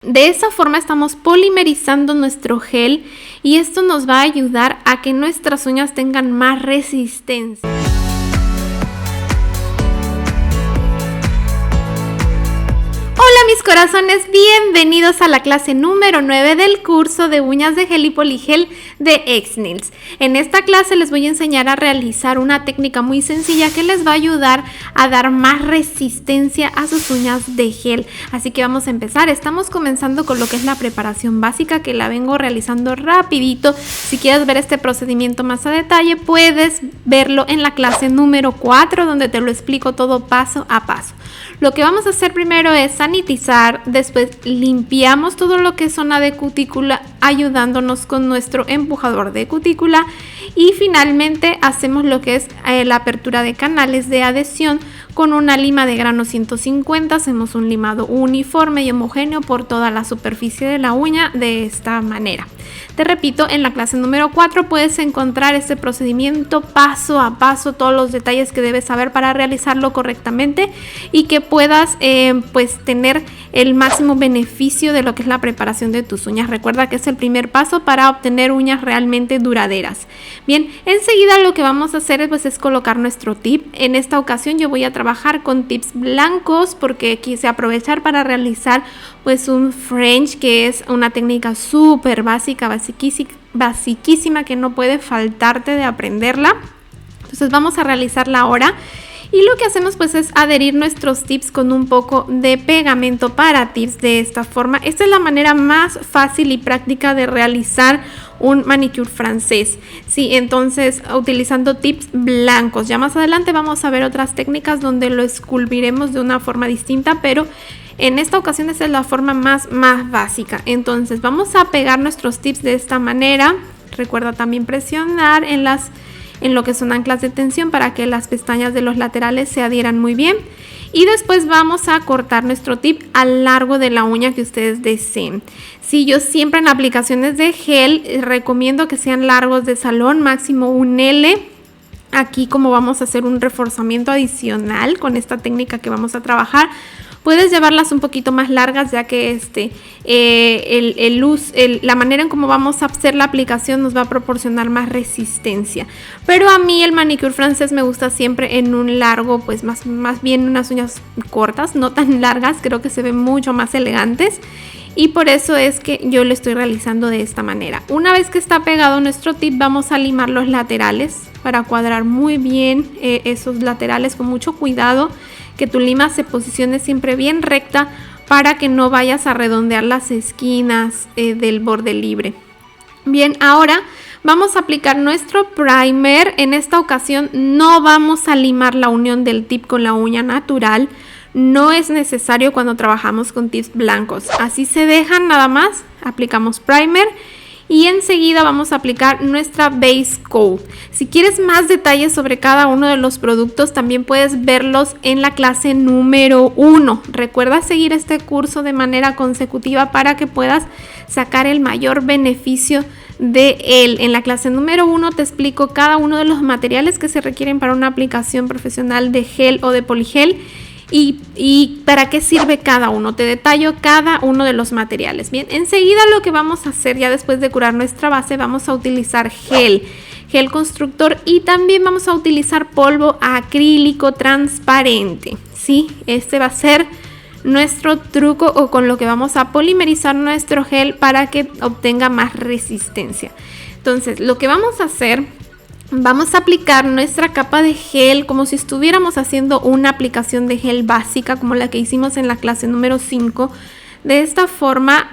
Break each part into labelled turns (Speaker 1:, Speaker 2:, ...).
Speaker 1: De esa forma estamos polimerizando nuestro gel y esto nos va a ayudar a que nuestras uñas tengan más resistencia. Hola mis corazones, bienvenidos a la clase número 9 del curso de uñas de gel y poligel de X-Nails. En esta clase les voy a enseñar a realizar una técnica muy sencilla que les va a ayudar a dar más resistencia a sus uñas de gel. Así que vamos a empezar. Estamos comenzando con lo que es la preparación básica, que la vengo realizando rapidito. Si quieres ver este procedimiento más a detalle, puedes verlo en la clase número 4, donde te lo explico todo paso a paso. Lo que vamos a hacer primero es sanitizar, después limpiamos todo lo que es zona de cutícula ayudándonos con nuestro empujador de cutícula y finalmente hacemos lo que es la apertura de canales de adhesión con una lima de grano 150. Hacemos un limado uniforme y homogéneo por toda la superficie de la uña de esta manera. Te repito, en la clase número 4 puedes encontrar este procedimiento paso a paso, todos los detalles que debes saber para realizarlo correctamente y que puedas pues tener el máximo beneficio de lo que es la preparación de tus uñas. Recuerda que es el primer paso para obtener uñas realmente duraderas. Bien, enseguida lo que vamos a hacer pues es colocar nuestro tip. En esta ocasión yo voy a trabajar con tips blancos porque quise aprovechar para realizar pues un French, que es una técnica súper básica, basiquísima, que no puede faltarte de aprenderla. Entonces vamos a realizarla ahora. Y lo que hacemos pues es adherir nuestros tips con un poco de pegamento para tips de esta forma. Esta es la manera más fácil y práctica de realizar un manicure francés. Sí, entonces utilizando tips blancos. Ya más adelante vamos a ver otras técnicas donde lo esculpiremos de una forma distinta, pero en esta ocasión esa es la forma más básica. Entonces vamos a pegar nuestros tips de esta manera. Recuerda también presionar en lo que son anclas de tensión para que las pestañas de los laterales se adhieran muy bien. Y después vamos a cortar nuestro tip a lo largo de la uña que ustedes deseen. Sí, yo siempre en aplicaciones de gel recomiendo que sean largos de salón, máximo un L. Aquí, como vamos a hacer un reforzamiento adicional con esta técnica que vamos a trabajar, puedes llevarlas un poquito más largas, ya que la manera en cómo vamos a hacer la aplicación nos va a proporcionar más resistencia. Pero a mí el manicure francés me gusta siempre en un largo, pues más bien unas uñas cortas, no tan largas, creo que se ven mucho más elegantes. Y por eso es que yo lo estoy realizando de esta manera. Una vez que está pegado nuestro tip, vamos a limar los laterales para cuadrar muy bien esos laterales con mucho cuidado. Que tu lima se posicione siempre bien recta para que no vayas a redondear las esquinas del borde libre. Bien, ahora vamos a aplicar nuestro primer. En esta ocasión no vamos a limar la unión del tip con la uña natural. No es necesario cuando trabajamos con tips blancos. Así se dejan nada más. Aplicamos primer. Y enseguida vamos a aplicar nuestra base coat. Si quieres más detalles sobre cada uno de los productos, también puedes verlos en la clase número 1. Recuerda seguir este curso de manera consecutiva para que puedas sacar el mayor beneficio de él. En la clase número 1 te explico cada uno de los materiales que se requieren para una aplicación profesional de gel o de poligel. Y para qué sirve cada uno, te detallo cada uno de los materiales. Bien, enseguida lo que vamos a hacer ya después de curar nuestra base, vamos a utilizar gel constructor y también vamos a utilizar polvo acrílico transparente. Sí, este va a ser nuestro truco o con lo que vamos a polimerizar nuestro gel para que obtenga más resistencia. Entonces, lo que vamos a hacer, vamos a aplicar nuestra capa de gel como si estuviéramos haciendo una aplicación de gel básica como la que hicimos en la clase número 5. De esta forma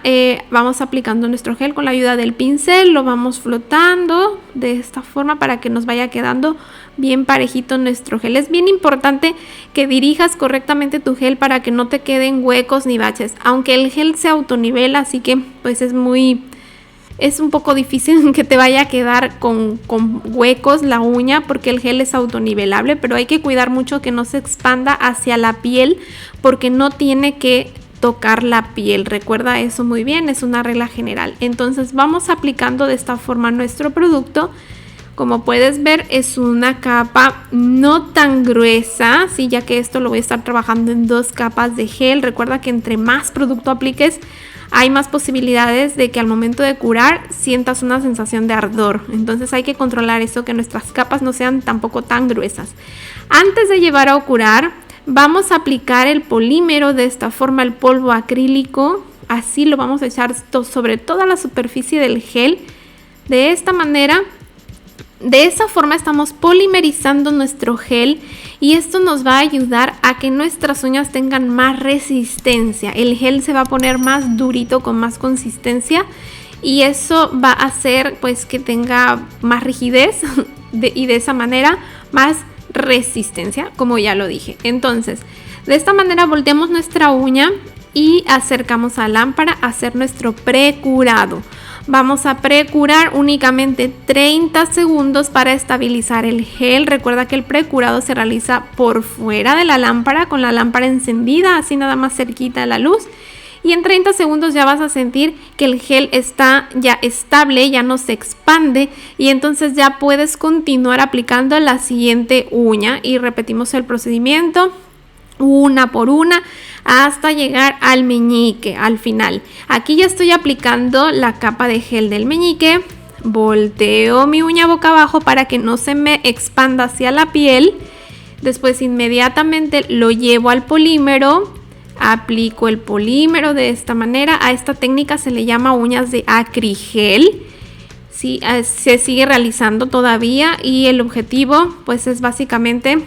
Speaker 1: vamos aplicando nuestro gel con la ayuda del pincel, lo vamos flotando de esta forma para que nos vaya quedando bien parejito nuestro gel. Es bien importante que dirijas correctamente tu gel para que no te queden huecos ni baches, aunque el gel se autonivela, así que pues es un poco difícil que te vaya a quedar con huecos la uña porque el gel es autonivelable, pero hay que cuidar mucho que no se expanda hacia la piel porque no tiene que tocar la piel. Recuerda eso muy bien, es una regla general. Entonces vamos aplicando de esta forma nuestro producto. Como puedes ver, es una capa no tan gruesa, ¿sí? Ya que esto lo voy a estar trabajando en 2 capas de gel. Recuerda que entre más producto apliques, hay más posibilidades de que al momento de curar sientas una sensación de ardor. Entonces hay que controlar eso, que nuestras capas no sean tampoco tan gruesas. Antes de llevar a curar, vamos a aplicar el polímero de esta forma, el polvo acrílico. Así lo vamos a echar sobre toda la superficie del gel. De esta manera, de esa forma estamos polimerizando nuestro gel y esto nos va a ayudar a que nuestras uñas tengan más resistencia. El gel se va a poner más durito, con más consistencia, y eso va a hacer pues que tenga más rigidez y de esa manera más resistencia, como ya lo dije. Entonces, de esta manera volteamos nuestra uña y acercamos a la lámpara a hacer nuestro precurado. Vamos a precurar únicamente 30 segundos para estabilizar el gel. Recuerda que el precurado se realiza por fuera de la lámpara, con la lámpara encendida, así nada más cerquita de la luz. Y en 30 segundos ya vas a sentir que el gel está ya estable, ya no se expande, y entonces ya puedes continuar aplicando la siguiente uña. Y repetimos el procedimiento una por una hasta llegar al meñique, al final. Aquí ya estoy aplicando la capa de gel del meñique. Volteo mi uña boca abajo para que no se me expanda hacia la piel. Después inmediatamente lo llevo al polímero. Aplico el polímero de esta manera. A esta técnica se le llama uñas de acrigel. Sí, se sigue realizando todavía y el objetivo pues es básicamente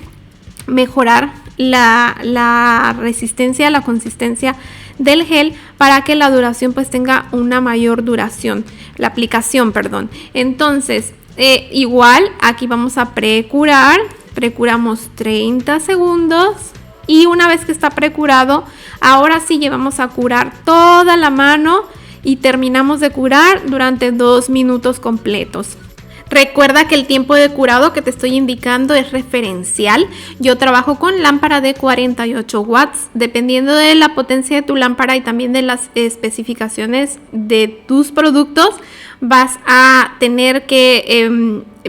Speaker 1: mejorar la resistencia, la consistencia del gel para que la duración pues tenga una mayor duración, la aplicación, perdón. Entonces, igual aquí vamos a precurar, precuramos 30 segundos y una vez que está precurado, ahora sí llevamos a curar toda la mano y terminamos de curar durante 2 minutos completos. Recuerda que el tiempo de curado que te estoy indicando es referencial. Yo trabajo con lámpara de 48 watts. Dependiendo de la potencia de tu lámpara y también de las especificaciones de tus productos, vas a tener que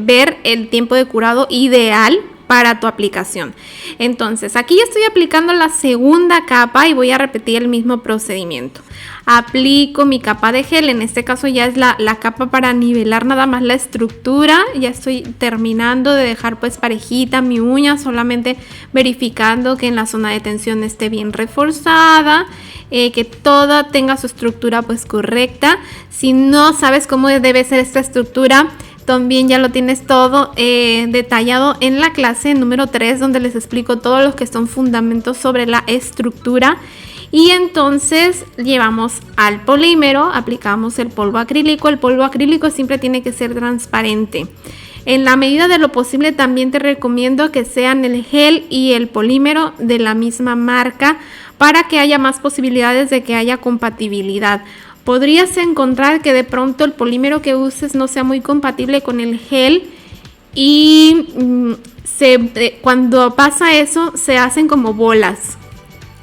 Speaker 1: ver el tiempo de curado ideal para tu aplicación. Entonces, aquí ya estoy aplicando la segunda capa y voy a repetir el mismo procedimiento. Aplico mi capa de gel, en este caso ya es la capa para nivelar nada más la estructura. Ya estoy terminando de dejar pues parejita mi uña, solamente verificando que en la zona de tensión esté bien reforzada, que toda tenga su estructura pues correcta. Si no sabes cómo debe ser esta estructura, también ya lo tienes todo detallado en la clase número 3, donde les explico todos los que son fundamentos sobre la estructura. Y entonces llevamos al polímero, aplicamos el polvo acrílico. El polvo acrílico siempre tiene que ser transparente. En la medida de lo posible también te recomiendo que sean el gel y el polímero de la misma marca para que haya más posibilidades de que haya compatibilidad. Podrías encontrar que de pronto el polímero que uses no sea muy compatible con el gel y cuando pasa eso se hacen como bolas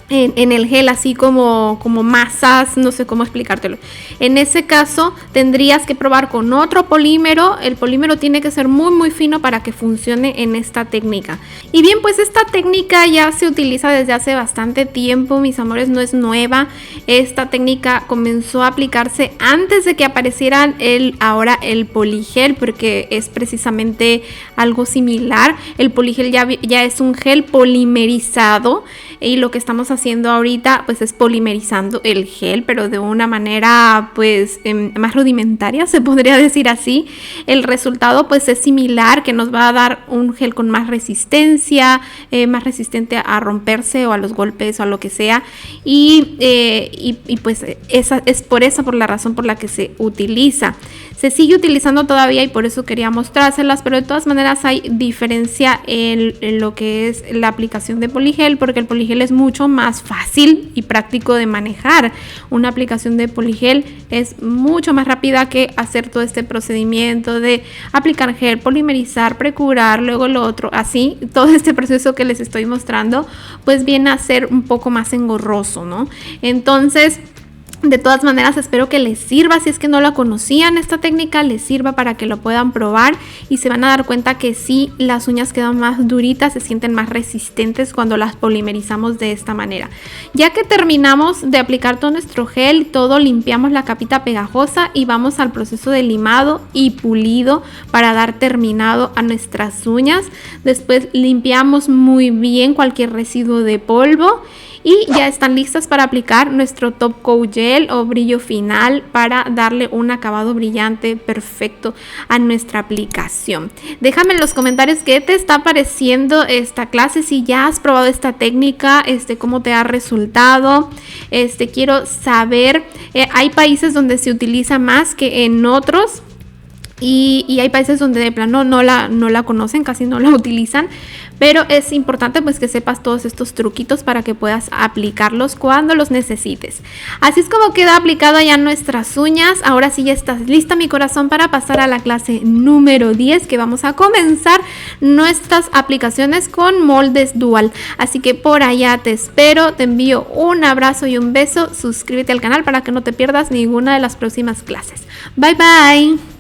Speaker 1: en el gel, así como masas, no sé cómo explicártelo. En ese caso tendrías que probar con otro polímero. El polímero tiene que ser muy muy fino para que funcione en esta técnica. Y bien, pues esta técnica ya se utiliza desde hace bastante tiempo, mis amores, no es nueva. Esta técnica comenzó a aplicarse antes de que aparecieran ahora el poligel, porque es precisamente algo similar. El poligel ya es un gel polimerizado y lo que estamos haciendo ahorita pues es polimerizando el gel, pero de una manera pues más rudimentaria, se podría decir así. El resultado pues es similar, que nos va a dar un gel con más resistencia, más resistente a romperse o a los golpes o a lo que sea, y pues esa es por la razón por la que se utiliza. Se sigue utilizando todavía y por eso quería mostrárselas, pero de todas maneras hay diferencia en lo que es la aplicación de poligel, porque el poligel es mucho más fácil y práctico de manejar. Una aplicación de poligel es mucho más rápida que hacer todo este procedimiento de aplicar gel, polimerizar, precurar, luego lo otro, así. Todo este proceso que les estoy mostrando pues viene a ser un poco más engorroso, ¿no? Entonces, De todas maneras, espero que les sirva. Si es que no la conocían, esta técnica les sirva para que lo puedan probar y se van a dar cuenta que sí, las uñas quedan más duritas, se sienten más resistentes cuando las polimerizamos de esta manera. Ya que terminamos de aplicar todo nuestro gel, todo, limpiamos la capita pegajosa y vamos al proceso de limado y pulido para dar terminado a nuestras uñas. Después limpiamos muy bien cualquier residuo de polvo. Y ya están listas para aplicar nuestro top coat gel o brillo final para darle un acabado brillante perfecto a nuestra aplicación. Déjame en los comentarios qué te está pareciendo esta clase, si ya has probado esta técnica, cómo te ha resultado. Quiero saber, hay países donde se utiliza más que en otros. Y hay países donde de plano no la conocen, casi no la utilizan, pero es importante pues que sepas todos estos truquitos para que puedas aplicarlos cuando los necesites. Así es como queda aplicado ya nuestras uñas. Ahora sí ya estás lista, mi corazón, para pasar a la clase número 10, que vamos a comenzar nuestras aplicaciones con moldes dual. Así que por allá te espero, te envío un abrazo y un beso. Suscríbete al canal para que no te pierdas ninguna de las próximas clases. Bye bye.